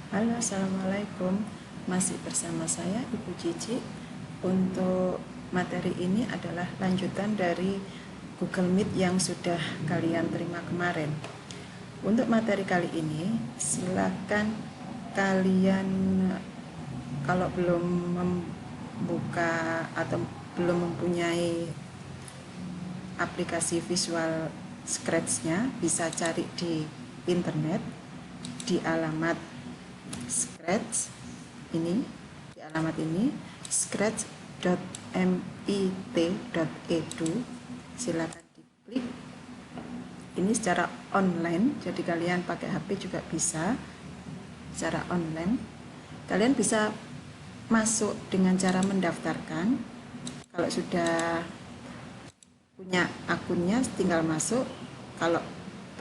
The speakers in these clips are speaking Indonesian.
Halo, assalamualaikum. Masih bersama saya, Ibu Cici. Untuk materi ini adalah lanjutan dari Google Meet yang sudah kalian terima kemarin. Untuk materi kali ini, silakan kalian kalau belum membuka atau belum mempunyai aplikasi visual Scratch-nya, bisa cari di internet di alamat Scratch ini, di alamat ini scratch.mit.edu. silakan diklik. Ini secara online, jadi kalian pakai HP juga bisa secara online. Kalian bisa masuk dengan cara mendaftarkan. Kalau sudah punya akunnya tinggal masuk, kalau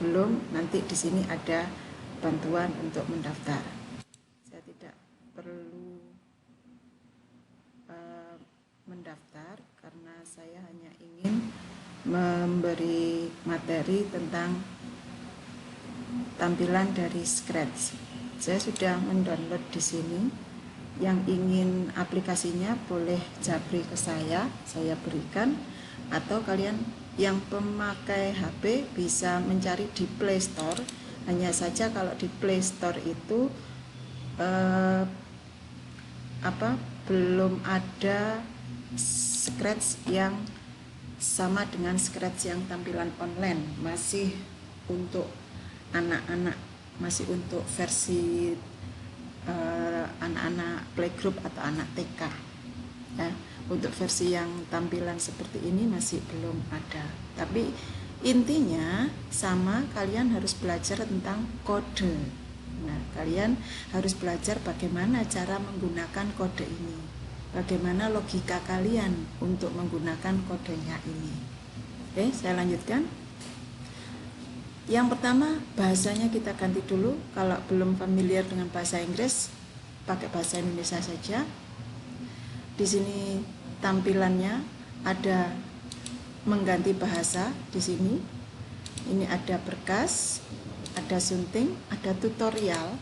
belum nanti di sini ada bantuan untuk mendaftar. Saya tidak perlu mendaftar karena saya hanya ingin memberi materi tentang tampilan dari Scratch. Saya sudah mendownload di sini. Yang ingin aplikasinya boleh japri ke saya berikan, atau kalian yang pemakai HP bisa mencari di Play Store. Hanya saja kalau di Play Store itu belum ada Scratch yang sama dengan Scratch yang tampilan online, masih untuk anak-anak, masih untuk versi anak-anak playgroup atau anak TK ya. Untuk versi yang tampilan seperti ini masih belum ada, tapi intinya sama, kalian harus belajar tentang kode. Nah, kalian harus belajar bagaimana cara menggunakan kode ini, bagaimana logika kalian untuk menggunakan kodenya ini. Oke, saya lanjutkan. Yang pertama, bahasanya kita ganti dulu. Kalau belum familiar dengan bahasa Inggris, pakai bahasa Indonesia saja. Di sini tampilannya ada mengganti bahasa di sini. Ini ada berkas, ada sunting, ada tutorial.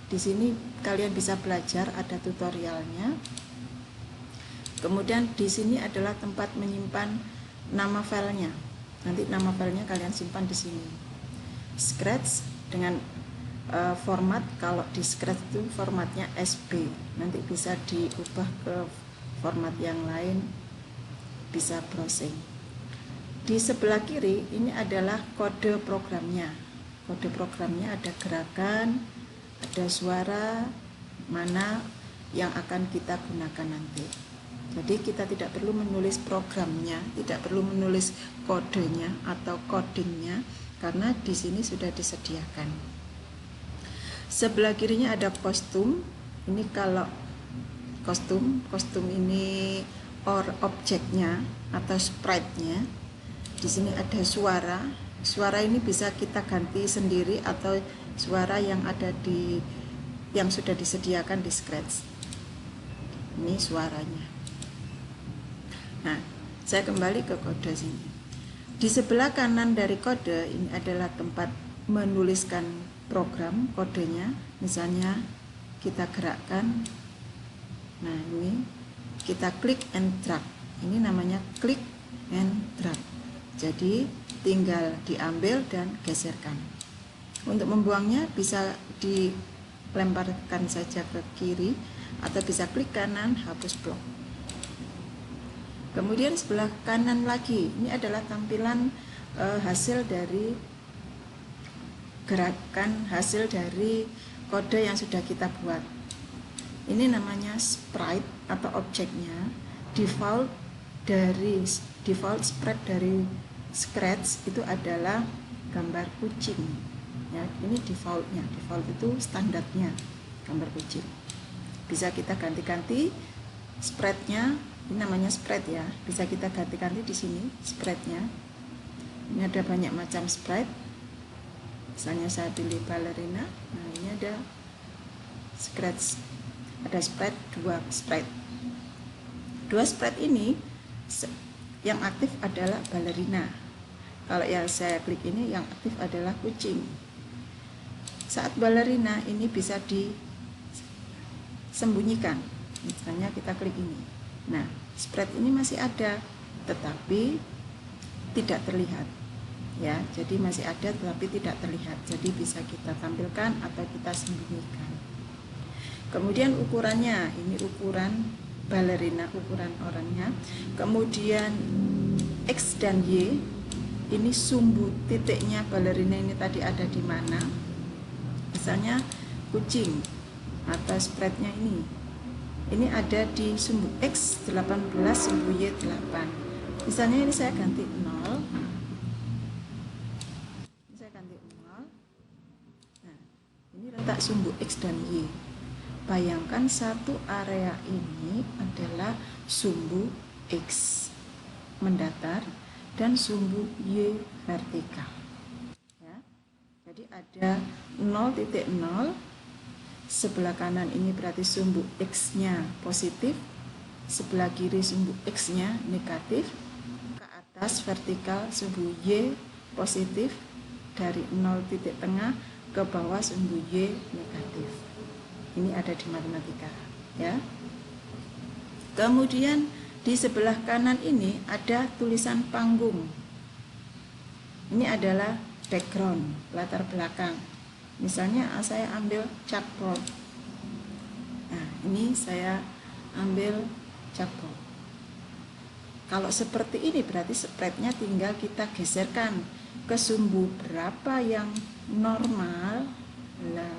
Di sini kalian bisa belajar, ada tutorialnya. Kemudian di sini adalah tempat menyimpan nama filenya. Nanti nama filenya kalian simpan di sini. Scratch dengan format, kalau di Scratch itu formatnya SB, nanti bisa diubah ke format yang lain, bisa browsing. Di sebelah kiri ini adalah kode programnya. Kode programnya ada gerakan, ada suara, mana yang akan kita gunakan nanti. Jadi kita tidak perlu menulis programnya, tidak perlu menulis kodenya atau codingnya, karena di sini sudah disediakan. Sebelah kirinya ada kostum. Ini kalau kostum ini objeknya atau sprite-nya. Di sini ada suara. Suara ini bisa kita ganti sendiri atau suara yang ada yang sudah disediakan di Scratch. Ini suaranya. Nah, saya kembali ke kode sini. Di sebelah kanan dari kode ini adalah tempat menuliskan program kodenya. Misalnya kita gerakkan. Nah, ini kita klik and drag. Ini namanya klik and drag. Jadi tinggal diambil dan geserkan. Untuk membuangnya bisa dilemparkan saja ke kiri atau bisa klik kanan, hapus blok. Kemudian sebelah kanan lagi, ini adalah tampilan hasil dari gerakan, hasil dari kode yang sudah kita buat. Ini namanya sprite atau objeknya. Default sprite dari Scratch itu adalah gambar kucing. Ya, ini defaultnya. Default itu standarnya gambar kucing. Bisa kita ganti-ganti sprite-nya. Ini namanya sprite ya, bisa kita ganti-ganti di sini sprite-nya. Ini ada banyak macam sprite. Misalnya saya pilih balerina. Nah, ini ada Scratch. Ada sprite, dua sprite. Dua sprite ini yang aktif adalah balerina. Kalau yang saya klik ini yang aktif adalah kucing. Saat balerina ini bisa di sembunyikan. Misalnya kita klik ini. Nah, spread ini masih ada, tetapi tidak terlihat. Ya, jadi masih ada tetapi tidak terlihat. Jadi bisa kita tampilkan atau kita sembunyikan. Kemudian ukurannya, ini ukuran balerina, ukuran orangnya. Kemudian X dan Y, ini sumbu titiknya balerina ini tadi ada di mana. Misalnya kucing atau spreadnya ini ada di sumbu X 18, sumbu Y 8. Misalnya ini saya ganti 0. Saya ganti 0. Nah, ini letak sumbu X dan Y. Bayangkan satu area ini adalah sumbu X mendatar dan sumbu Y vertikal. Ya. Jadi ada 0.0, sebelah kanan ini berarti sumbu X-nya positif, sebelah kiri sumbu X-nya negatif, ke atas vertikal sumbu Y positif, dari 0 titik tengah ke bawah sumbu Y negatif. Ini ada di matematika, ya. Kemudian di sebelah kanan ini ada tulisan panggung. Ini adalah background, latar belakang. Misalnya saya ambil chalkboard. Nah, ini saya ambil chalkboard. Kalau seperti ini berarti spreadnya tinggal kita geserkan ke sumbu berapa yang normal. Nah,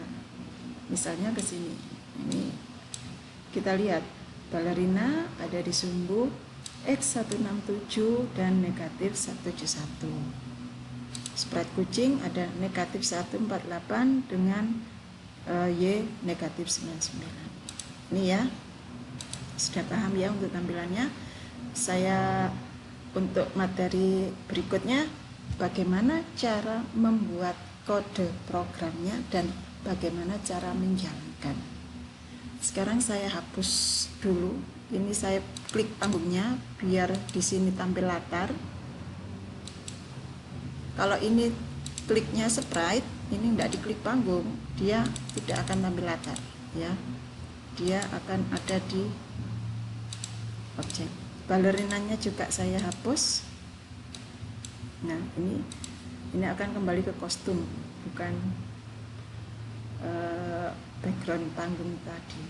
misalnya ke sini. Ini kita lihat balerina ada di sumbu X167 dan negatif 171. Spread kucing ada negatif 148 dengan Y negatif 99. Ini ya, sudah paham ya untuk tampilannya. Saya untuk materi berikutnya bagaimana cara membuat kode programnya dan bagaimana cara menjalankan. Sekarang saya hapus dulu. Ini saya klik panggungnya biar di sini tampil latar. Kalau ini kliknya sprite, ini tidak diklik panggung, dia tidak akan tampil latar, ya. Dia akan ada di objek. Balerinanya juga saya hapus. Nah, ini akan kembali ke kostum, bukan background panggung tadi.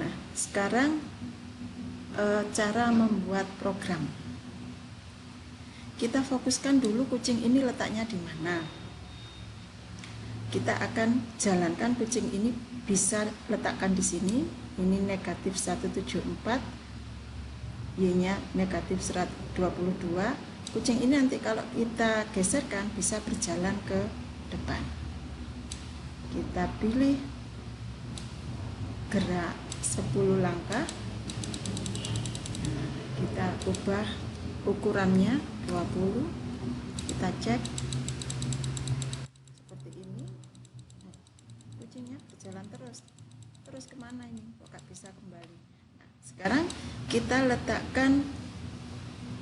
Nah, sekarang cara membuat program. Kita fokuskan dulu kucing ini letaknya di mana. Kita akan jalankan kucing ini, bisa letakkan di sini. Ini negatif 174, Y-nya negatif 122. Kucing ini nanti kalau kita geserkan bisa berjalan ke depan. Kita pilih gerak 10 langkah. Nah, kita ubah ukurannya 20. Kita cek seperti ini. Nah, kucingnya berjalan terus kemana ini? Kok gak bisa kembali? Nah, sekarang kita letakkan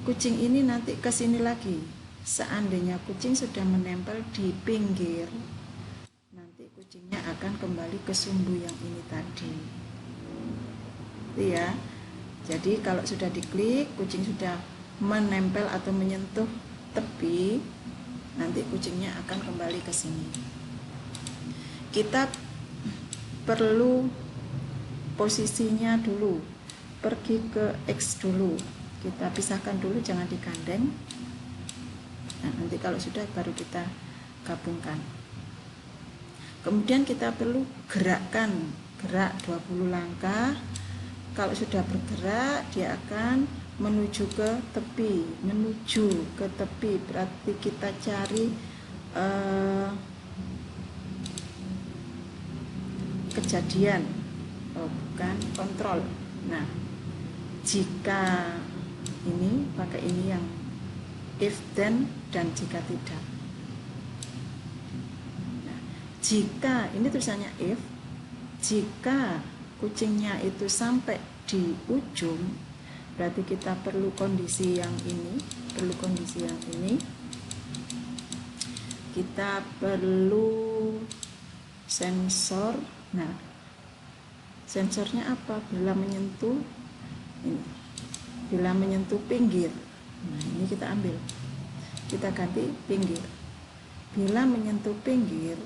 kucing ini nanti ke sini lagi. Seandainya kucing sudah menempel di pinggir, nanti kucingnya akan kembali ke sumbu yang ini tadi. Itu ya. Jadi kalau sudah diklik, kucing sudah menempel atau menyentuh tepi, nanti kucingnya akan kembali ke sini. Kita perlu posisinya dulu, pergi ke X dulu. Kita pisahkan dulu, jangan digandeng. Nah, nanti kalau sudah baru kita gabungkan. Kemudian kita perlu gerakkan, gerak 20 langkah. Kalau sudah bergerak, dia akan menuju ke tepi. Menuju ke tepi berarti kita cari kejadian, bukan kontrol. Nah, jika ini pakai ini yang if then dan jika tidak. Nah, jika ini tulisannya if, jika kucingnya itu sampai di ujung, berarti kita perlu kondisi yang ini, kita perlu sensor. Nah, sensornya apa? Bila menyentuh ini, bila menyentuh pinggir. Nah, ini kita ambil, kita ganti pinggir. Bila menyentuh pinggir,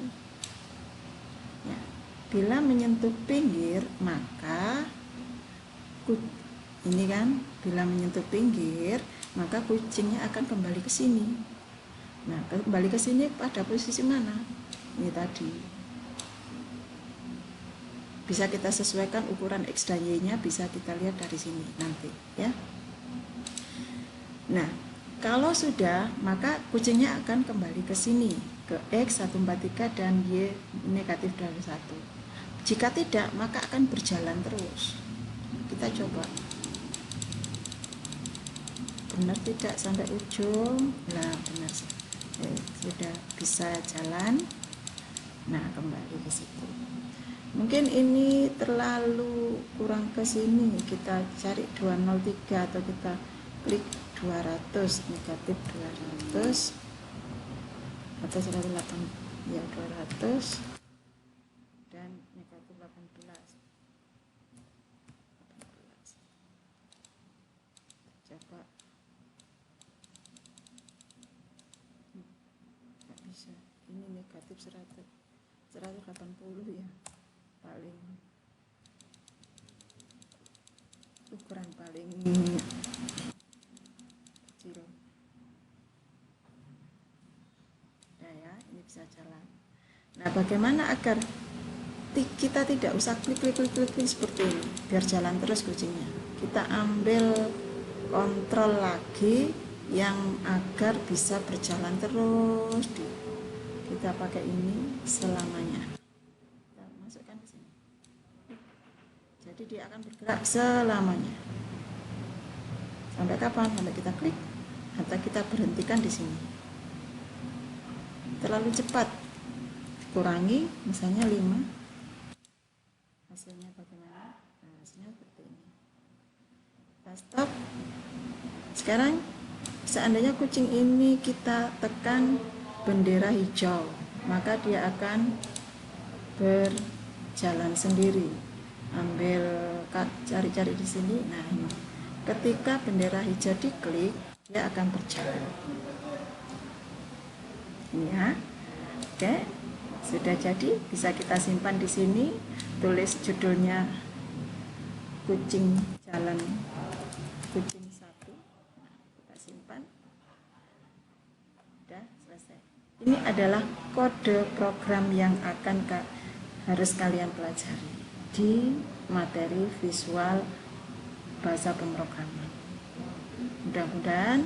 ya, bila menyentuh pinggir maka ini kan, bila menyentuh pinggir maka kucingnya akan kembali ke sini. Nah, kembali ke sini pada posisi mana? Ini tadi. Bisa kita sesuaikan ukuran X dan Y-nya, bisa kita lihat dari sini nanti, ya. Nah, kalau sudah, maka kucingnya akan kembali ke sini, ke X 143 dan Y negatif dari 1. Jika tidak, maka akan berjalan terus. Kita coba. Benar tidak sampai ujung? Nah, benar. Sudah bisa jalan. Nah, kembali ke situ. Mungkin ini terlalu kurang ke sini, kita cari 203 atau kita klik 200, negatif 200 atau 108, ya 200 dan negatif 18. Coba. Nggak bisa, ini negatif 180 ya, paling ukuran paling kecil. Nah ya, ini bisa jalan. Nah, bagaimana agar kita tidak usah klik seperti ini, biar jalan terus kucingnya? Kita ambil kontrol lagi yang agar bisa berjalan terus. Kita pakai ini selamanya. Kita masukkan ke sini. Jadi dia akan bergerak selamanya. Sampai kapan? Sampai kita klik atau kita berhentikan di sini. Terlalu cepat, kurangi misalnya 5. Hasilnya bagaimana? Nah, hasilnya seperti ini. Kita stop. Sekarang seandainya kucing ini kita tekan bendera hijau, maka dia akan berjalan sendiri. Ambil, cari-cari di sini. Nah, ini. Ketika bendera hijau diklik, dia akan berjalan. Ini ya. Oke. Sudah jadi, bisa kita simpan di sini. Tulis judulnya kucing jalan, kucing 1. Nah, kita simpan. Sudah selesai. Ini adalah kode program yang harus kalian pelajari di materi visual bahasa pemrograman. Mudah-mudahan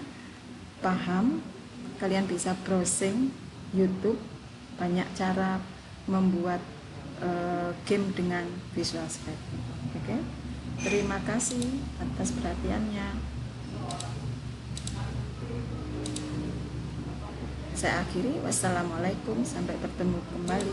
paham. Kalian bisa browsing YouTube, banyak cara membuat game dengan Visual Script. Oke? Terima kasih atas perhatiannya. Saya akhiri. Wassalamualaikum, sampai bertemu kembali.